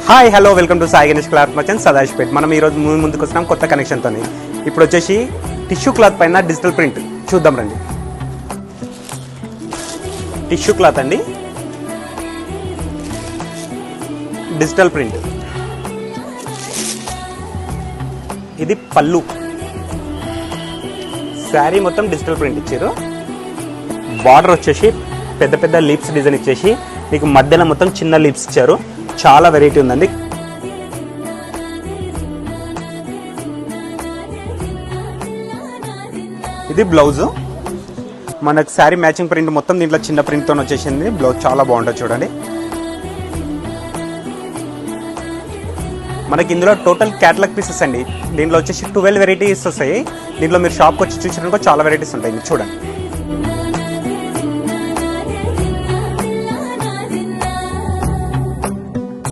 Hi hello welcome to Sai Ganesh cloth merchants Sadasivpet. మనం ఈరోజు ముందుకు వస్తున్నాం కొత్త కనెక్షన్తో. ఇప్పుడు వచ్చేసి టిష్యూ క్లాత్ పైన డిజిటల్ ప్రింట్ చూద్దాం రండి. టిష్యూ క్లాత్ అండి, డిజిటల్ ప్రింట్. ఇది పళ్ళు, శారీ మొత్తం డిజిటల్ ప్రింట్ ఇచ్చారు. బార్డర్ వచ్చేసి పెద్ద పెద్ద లీప్స్ డిజైన్ ఇచ్చేసి మీకు మధ్యలో మొత్తం చిన్న లీప్స్ ఇచ్చారు. చాలా వెరైటీ ఉందండి. ఇది బ్లౌజ్, మనకు శారీ మ్యాచింగ్ ప్రింట్ మొత్తం దీంట్లో చిన్న ప్రింట్తో వచ్చేసింది. బ్లౌజ్ చాలా బాగుంటుంది చూడండి. మనకి ఇందులో టోటల్ క్యాటలాగ్ పీసెస్ అండి. దీంట్లో వచ్చేసి 12 వెరైటీస్ వస్తాయి. దీంట్లో మీరు షాప్కి వచ్చి చూసినాకో చాలా వెరైటీస్ ఉంటాయి. చూడండి.